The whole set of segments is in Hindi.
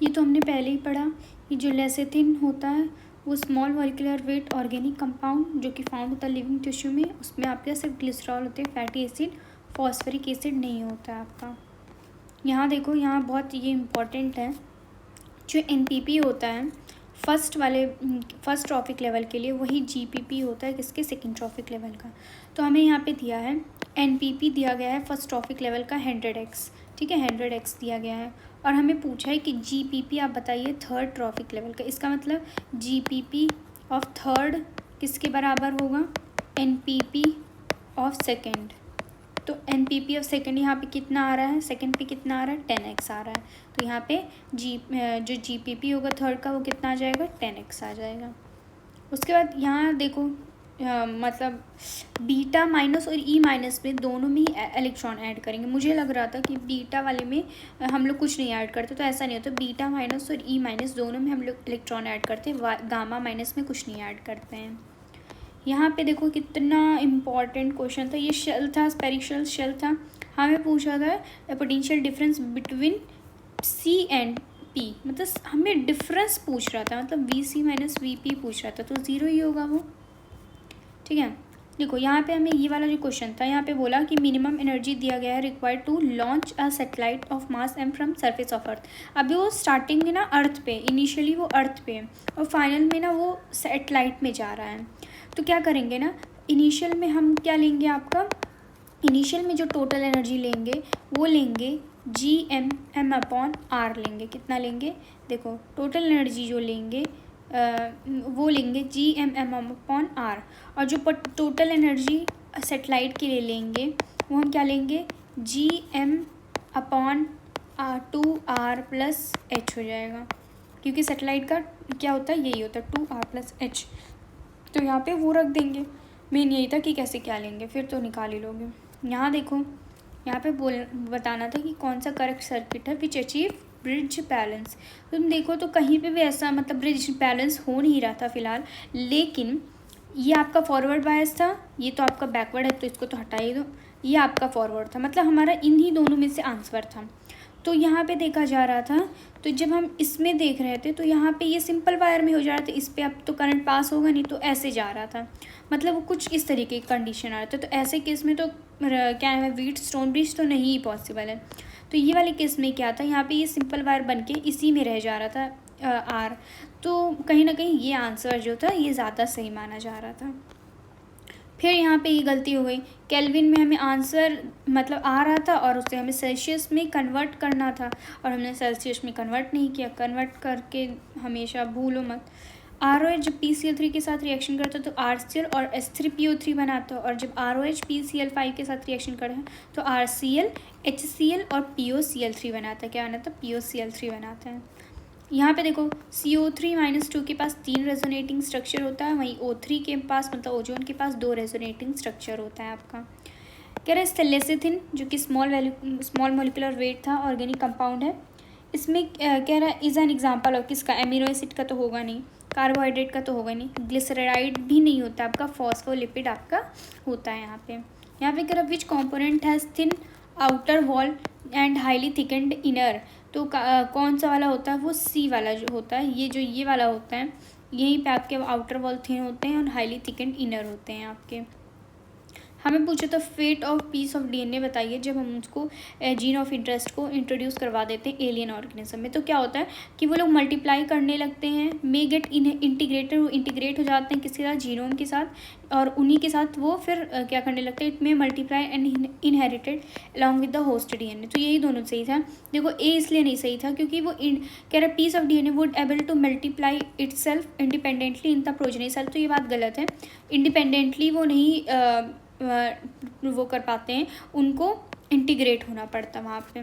ये तो हमने पहले ही पढ़ा। ये जो लेसेथिन होता है वो small molecular weight organic compound जो कि फाउंड होता है लिविंग टिश्यू में, उसमें आपके सिर्फ ग्लिसरॉल होते हैं, फैटी एसिड, फॉस्फरिक एसिड नहीं होता है आपका। यहाँ देखो, यहाँ बहुत ये इम्पॉर्टेंट है, जो NPP होता है फर्स्ट ट्रॉफिक लेवल के लिए, वही GPP होता है किसके, सेकेंड ट्रॉफिक लेवल का। तो हमें यहाँ पे दिया है NPP दिया गया है फर्स्ट ट्रॉफिक लेवल का 100x, ठीक है, 100x दिया गया है। और हमें पूछा है कि GPP आप बताइए थर्ड ट्रॉफिक लेवल का। इसका मतलब GPP ऑफ थर्ड किसके बराबर होगा, NPP ऑफ सेकेंड। तो NPP ऑफ सेकेंड यहाँ पे कितना आ रहा है, सेकेंड पे कितना आ रहा है, 10x आ रहा है। तो यहाँ पे जो GPP होगा थर्ड का वो कितना आ जाएगा, 10x आ जाएगा। उसके बाद यहाँ देखो मतलब बीटा माइनस और E माइनस में दोनों में ही इलेक्ट्रॉन ऐड करेंगे। मुझे लग रहा था कि बीटा वाले में हम लोग कुछ नहीं ऐड करते, तो ऐसा नहीं होता। बीटा माइनस और E माइनस दोनों में हम लोग इलेक्ट्रॉन ऐड करते हैं, गामा माइनस में कुछ नहीं ऐड करते हैं। यहाँ पे देखो कितना इम्पॉर्टेंट क्वेश्चन था, ये शेल था, स्पेरिकल शेल था। हमें पूछा था potential difference between C and P, मतलब हमें डिफरेंस पूछ रहा था, मतलब VC माइनस VP पूछ रहा था, तो 0 ही होगा वो, ठीक है। देखो यहाँ पे हमें ये वाला जो क्वेश्चन था, यहाँ पे बोला कि मिनिमम एनर्जी दिया गया है required to launch a satellite of mass m from surface of earth. अभी वो स्टार्टिंग में ना अर्थ पे, इनिशियली वो अर्थ पे है और फाइनल में ना वो सैटेलाइट में जा रहा है। तो क्या करेंगे ना, इनिशियल में हम क्या लेंगे, आपका इनिशियल में जो टोटल एनर्जी लेंगे वो लेंगे Gm/r लेंगे। कितना लेंगे, देखो टोटल एनर्जी जो लेंगे वो लेंगे Gm/r, और जो टोटल एनर्जी सेटेलाइट के लिए लेंगे वो हम क्या लेंगे, Gm/2r+h हो जाएगा, क्योंकि सेटेलाइट का क्या होता है, यही होता है 2r+h। तो यहाँ पे वो रख देंगे। मेन यही था कि कैसे क्या लेंगे, फिर तो निकाल ही लोगे। यहाँ देखो, यहाँ पे बताना था कि कौन सा करेक्ट सर्किट है विच अचीव ब्रिज बैलेंस। तुम देखो तो कहीं पे भी ऐसा मतलब ब्रिज बैलेंस हो नहीं रहा था फ़िलहाल, लेकिन ये आपका फॉरवर्ड बायस था, ये तो आपका बैकवर्ड है, तो इसको तो हटा ही दो। ये आपका फॉरवर्ड था, मतलब हमारा इन्हीं दोनों में से आंसर था। तो यहाँ पे देखा जा रहा था, तो जब हम इसमें देख रहे थे तो यहाँ पे ये सिंपल वायर में हो जा रहा था, इस पर अब तो करंट पास होगा नहीं, तो ऐसे जा रहा था, मतलब वो कुछ इस तरीके की कंडीशन आ रहा था। तो ऐसे केस में तो क्या है, व्हीटस्टोन ब्रिज तो नहीं पॉसिबल है। तो ये वाले केस में क्या था, यहाँ पे ये सिंपल वायर बन के इसी में रह जा रहा था आर। तो कहीं ना कहीं ये आंसर जो था ये ज़्यादा सही माना जा रहा था। फिर यहाँ पे ये गलती हो गई, केल्विन में हमें आंसर मतलब आ रहा था और उसे हमें सेल्सियस में कन्वर्ट करना था, और हमने सेल्सियस में कन्वर्ट नहीं किया। कन्वर्ट करके हमेशा भूलो मत। ROH जब PCl3 के साथ रिएक्शन करता है तो RCl और H3PO3 बनाता है, और जब ROH PCl5 के साथ रिएक्शन करता है तो RCl HCl और POCl3 बनाता है। क्या बनाता है, POCl3 बनाता है। यहाँ पे देखो CO3-2 के पास 3 रेजोनेटिंग स्ट्रक्चर होता है, वहीं O3 के पास मतलब ओजोन के पास 2 रेजोनेटिंग स्ट्रक्चर होता है आपका। कह रहा है लेसेथिन जो कि स्मॉल मोलिकुलर वेट था, ऑर्गेनिक कंपाउंड है। इसमें कह रहा है इज़ एन एग्जाम्पल ऑफ किसका, एमिनो एसिड का तो होगा नहीं, कार्बोहाइड्रेट का तो होगा नहीं, ग्लिसराइड भी नहीं होता आपका, फॉस्फोलिपिड आपका होता है यहाँ पे कह रहा which component has thin outer wall and highly thickened inner. तो कौन सा वाला होता है, वो C वाला जो होता है, ये जो ये वाला होता है, यहीं पे आपके आउटर वॉल थिन होते हैं और हाईली थिकेंड इनर होते हैं आपके। हमें पूछा था fate of piece of DNA बताइए जब हम उसको जीन ऑफ इंटरेस्ट को इंट्रोड्यूस करवा देते हैं एलियन ऑर्गेनिज्म में। तो क्या होता है कि वो लोग मल्टीप्लाई करने लगते हैं, मे गेट इंटीग्रेटेड, वो इंटीग्रेट हो जाते हैं किसके साथ, जीनोम के साथ, और उन्हीं के साथ वो फिर क्या करने लगते हैं, it may multiply and inherited along with the host DNA। तो यही दोनों सही था। देखो A इसलिए नहीं सही था क्योंकि वो कह रहा piece of DNA would able to multiply itself independently in the progeny cell. तो ये बात गलत है, इंडिपेंडेंटली वो नहीं वो कर पाते हैं, उनको इंटीग्रेट होना पड़ता वहाँ पे।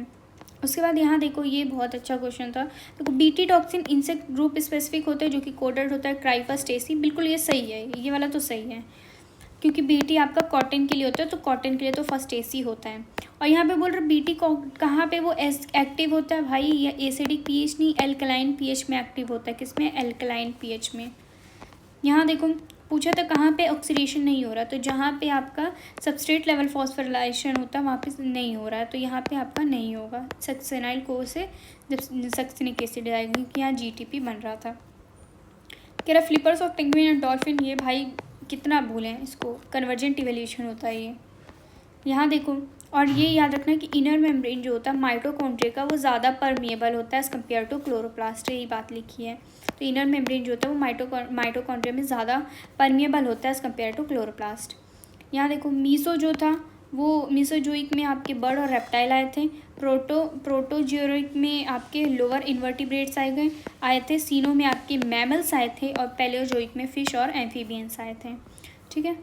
उसके बाद यहाँ देखो ये बहुत अच्छा क्वेश्चन था। देखो BT toxin insect group specific होता है जो कि कोडेड होता है क्राइफास्टेसी। बिल्कुल ये सही है, ये वाला तो सही है क्योंकि BT आपका कॉटन के लिए होता है, तो कॉटन के लिए तो फर्स्टेसी होता है। और यहाँ पे बोल रहे BT कहाँ पे वो एक्टिव होता है भाई, ये एसिडिक pH नहीं एल्कलाइन pH में एक्टिव होता है। किस में, एल्कलाइन pH में। यहाँ देखो पूछा था कहाँ पे ऑक्सीडेशन नहीं हो रहा, तो जहाँ पे आपका सबस्ट्रेट लेवल फॉस्फोराइलेशन होता है वहाँ पे नहीं हो रहा है, तो यहाँ पे आपका नहीं होगा। सक्सेनाइल को से जब सक्सिनिक एसिड आएगा, क्योंकि यहाँ जीटीपी बन रहा था। कह रहा flippers of penguin and dolphin, ये भाई कितना भूलें इसको, कन्वर्जेंट इवोल्यूशन होता है ये। यहाँ देखो, और ये याद रखना कि इनर मेम्ब्रेन जो होता है माइटोकॉन्ड्रिया का, वो ज़्यादा परमिएबल होता है एज़ कम्पेयर टू क्लोरोप्लास्ट, यही बात लिखी है। तो इनर मेम्ब्रेन जो होता है वो माइटोकॉन्ड्रिया में ज़्यादा परमिएबल होता है एज़ कम्पेयर टू क्लोरोप्लास्ट। यहाँ देखो मीसो जो था वो मीसोजोइक में आपके बर्ड और रेप्टाइल आए थे। प्रोटोजियोइक में आपके लोअर इन्वर्टिब्रेट्स आए थे। सीनो में आपके मैमल्स आए थे, और पैलियोजोइक में फिश और एम्फीबियंस आए थे। ठीक है।